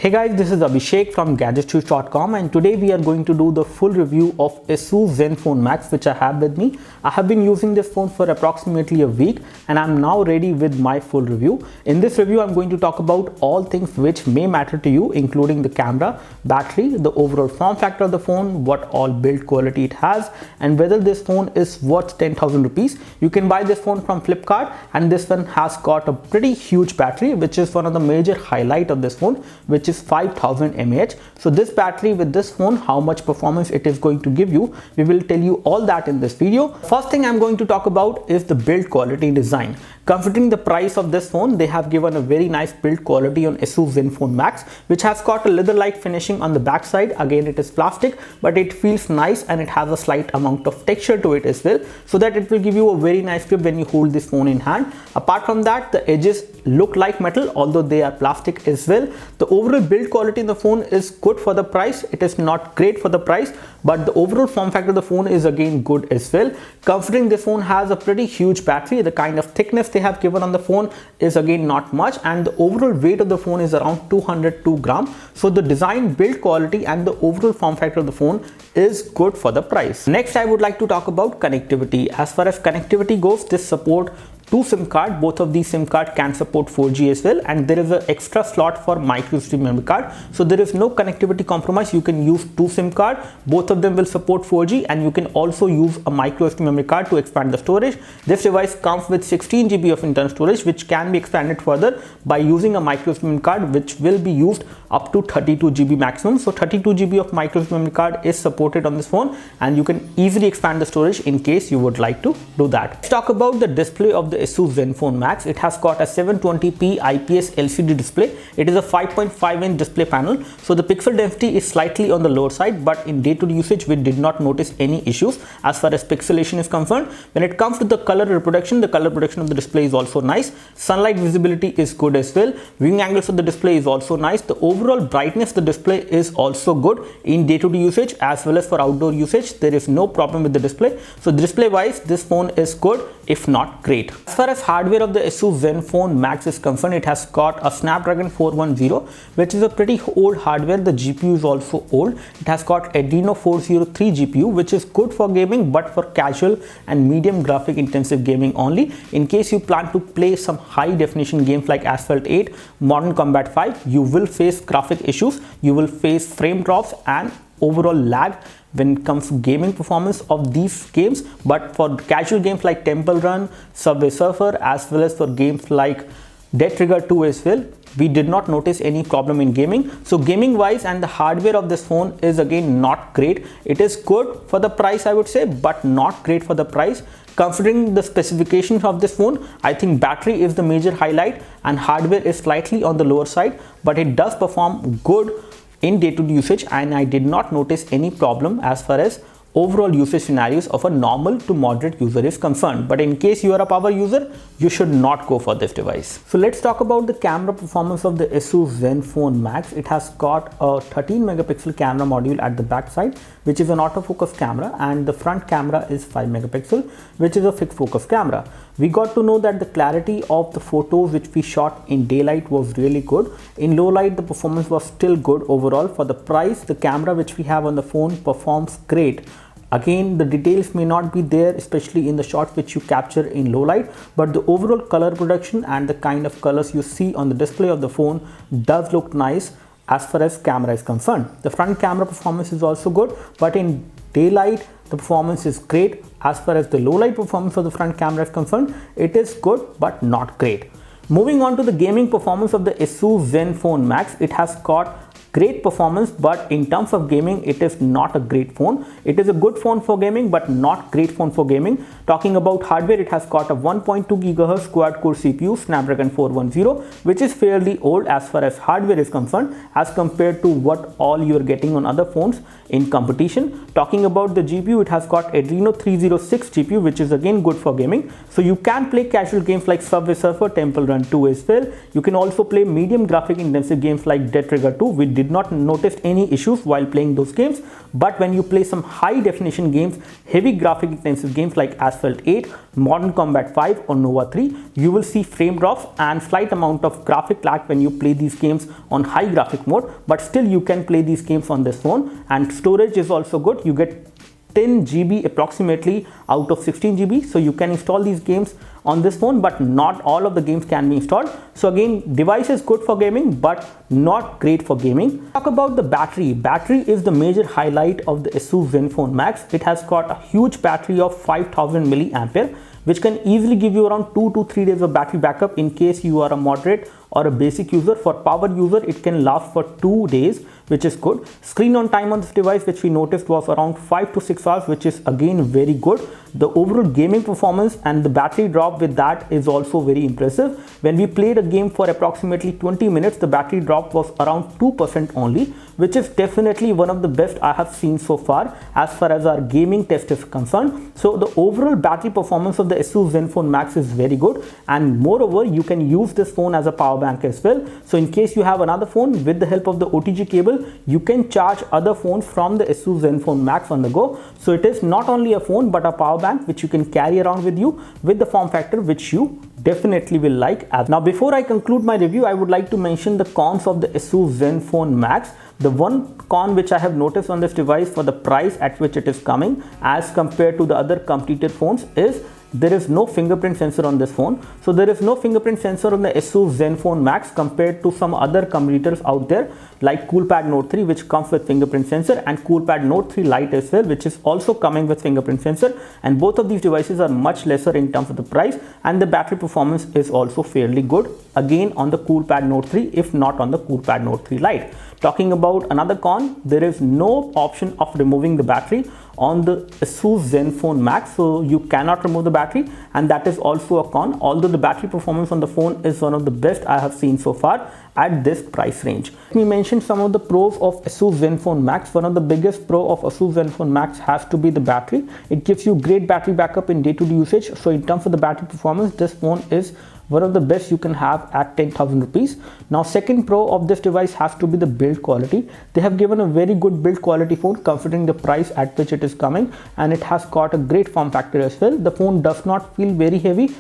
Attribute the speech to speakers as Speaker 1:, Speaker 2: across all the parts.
Speaker 1: Hey guys, this is Abhishek from GadgetsToUse.com, and today we are going to do the full review of Asus Zenfone Max, which I have with me. I have been using this phone for approximately a week and I'm now ready with my full review. In this review, I'm going to talk about all things which may matter to you, including the camera, battery, the overall form factor of the phone, what all build quality it has, and whether this phone is worth 10,000 rupees. You can buy this phone from Flipkart, and this one has got a pretty huge battery, which is one of the major highlight of this phone, which is 5000 mAh. So this battery with this phone, how much performance it is going to give you, we will tell you all that in this video. First thing I'm going to talk about is the build quality design. Considering the price of this phone, they have given a very nice build quality on Asus Zenfone Max, which has got a leather-like finishing on the back side. Again, it is plastic, but it feels nice and it has a slight amount of texture to it as well, so that it will give you a very nice grip when you hold this phone in hand. Apart from that, the edges look like metal, although they are plastic as well. The overall build quality in the phone is good for the price. It is not great for the price, but the overall form factor of the phone is again good as well. Considering this phone has a pretty huge battery, the kind of thickness they have given on the phone is again not much, and the overall weight of the phone is around 202 grams. So the design, build quality and the overall form factor of the phone is good for the price. Next, I would like to talk about connectivity. As far as connectivity goes, this support two SIM card. Both of these SIM card can support 4G as well, and there is an extra slot for micro SD memory card, so there is no connectivity compromise. You can use two SIM card, both of them will support 4G, and you can also use a micro SD memory card to expand the storage. This device comes with 16 GB of internal storage, which can be expanded further by using a micro SD memory card, which will be used up to 32 GB maximum. So 32 GB of micro SD memory card is supported on this phone, and you can easily expand the storage in case you would like to do that. Let's talk about the display of the Asus Zenfone Max. It has got a 720p IPS LCD display. It is a 5.5-inch display panel, so the pixel density is slightly on the lower side, but in day-to-day usage we did not notice any issues as far as pixelation is concerned. When it comes to the color reproduction, the color reproduction of the display is also nice. Sunlight visibility is good as well. Viewing angles of the display is also nice. The overall brightness of the display is also good in day-to-day usage as well as for outdoor usage. There is no problem with the display. So display wise, this phone is good, if not great. As far as hardware of the Asus Zenfone Max is concerned, it has got a Snapdragon 410, which is a pretty old hardware. The GPU is also old. It has got Adreno 403 GPU, which is good for gaming, but for casual and medium graphic intensive gaming only. In case you plan to play some high definition games like Asphalt 8, Modern Combat 5, you will face graphic issues, you will face frame drops and overall lag when it comes to gaming performance of these games. But for casual games like Temple Run, Subway Surfer, as well as for games like Dead Trigger 2 as well, we did not notice any problem in gaming. So gaming wise, and the hardware of this phone is again not great. It is good for the price, I would say, but not great for the price. Considering the specifications of this phone, I think battery is the major highlight and hardware is slightly on the lower side, but it does perform good in day-to-day usage, and I did not notice any problem as far as overall usage scenarios of a normal to moderate user is concerned. But in case you are a power user, you should not go for this device. So let's talk about the camera performance of the Asus Zenfone Max. It has got a 13 megapixel camera module at the back side, which is an autofocus camera, and the front camera is 5 megapixel, which is a fixed focus camera. We got to know that the clarity of the photos which we shot in daylight was really good. In low light, the performance was still good overall. For the price, the camera which we have on the phone performs great. Again, the details may not be there, especially in the shots which you capture in low light, but the overall color production and the kind of colors you see on the display of the phone does look nice as far as camera is concerned. The front camera performance is also good, but in daylight the performance is great. As far as the low light performance of the front camera is concerned, it is good but not great. Moving on to the gaming performance of the Asus Zenfone Max, it has got great performance, but in terms of gaming, it is not a great phone. It is a good phone for gaming, but not great phone for gaming. Talking about hardware, it has got a 1.2 GHz quad-core CPU, Snapdragon 410, which is fairly old as far as hardware is concerned, as compared to what all you are getting on other phones in competition. Talking about the GPU, it has got Adreno 306 GPU, which is again good for gaming. So you can play casual games like Subway Surfer, Temple Run 2 as well. You can also play medium graphic intensive games like Dead Trigger 2. We did not notice any issues while playing those games. But when you play some high definition games, heavy graphic intensive games like Asphalt 8, Modern Combat 5 or Nova 3, you will see frame drops and slight amount of graphic lag when you play these games on high graphic mode. But still you can play these games on this phone, and storage is also good. You get 10 GB approximately out of 16 GB, so you can install these games on this phone, but not all of the games can be installed. So again, device is good for gaming but not great for gaming. Talk about the battery. Battery is the major highlight of the Asus Zenfone Max. It has got a huge battery of 5000 milliampere, which can easily give you around 2 to 3 days of battery backup in case you are a moderate or a basic user. For power user, it can last for 2 days, which is good. Screen on time on this device, which we noticed, was around 5 to 6 hours, which is again very good. The overall gaming performance and the battery drop with that is also very impressive. When we played a game for approximately 20 minutes, the battery drop was around 2% only, which is definitely one of the best I have seen so far as our gaming test is concerned. So the overall battery performance of the Asus Zenfone Max is very good, and moreover, you can use this phone as a power bank as well. So in case you have another phone, with the help of the OTG cable, you can charge other phones from the Asus Zenfone Max on the go. So it is not only a phone but a power bank which you can carry around with you with the form factor which you definitely will like. Now before I conclude my review, I would like to mention the cons of the Asus Zenfone Max. The one con which I have noticed on this device for the price at which it is coming as compared to the other competitor phones is there is no fingerprint sensor on this phone. So there is no fingerprint sensor on the Asus Zenfone Max compared to some other competitors out there like CoolPad Note 3, which comes with fingerprint sensor, and CoolPad Note 3 Lite as well, which is also coming with fingerprint sensor. And both of these devices are much lesser in terms of the price, and the battery performance is also fairly good again on the CoolPad Note 3, if not on the CoolPad Note 3 Lite. Talking about another con, there is no option of removing the battery on the Asus Zenfone Max, so you cannot remove the battery, and that is also a con, although the battery performance on the phone is one of the best I have seen so far at this price range. Let me mention some of the pros of Asus Zenfone Max. One of the biggest pro of Asus Zenfone Max has to be the battery. It gives you great battery backup in day-to-day usage. So in terms of the battery performance, this phone is one of the best you can have at 10,000 rupees. Now second pro of this device has to be the build quality. They have given a very good build quality phone considering the price at which it is coming, and it has got a great form factor as well. The phone does not feel very heavy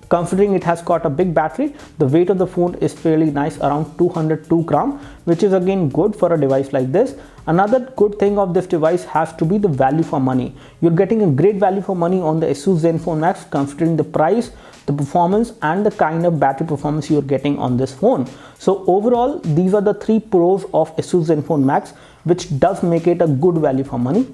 Speaker 1: considering it has got a big battery. The weight of the phone is fairly nice, around 202 grams, which is again good for a device like this. Another good thing of this device has to be the value for money. You're getting a great value for money on the Asus Zenfone Max considering the price, the performance, and the kind of battery performance you're getting on this phone. So overall, these are the 3 pros of Asus Zenfone Max, which does make it a good value for money.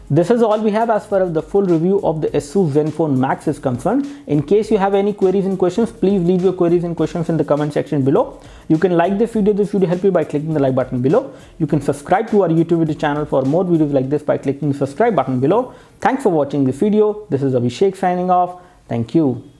Speaker 1: This is all we have as far as the full review of the Asus Zenfone Max is concerned. In case you have any queries and questions, please leave your queries and questions in the comment section below. You can like this video. This video help you by clicking the like button below. You can subscribe to our YouTube video channel for more videos like this by clicking the subscribe button below. Thanks for watching this video. This is Abhishek signing off. Thank you.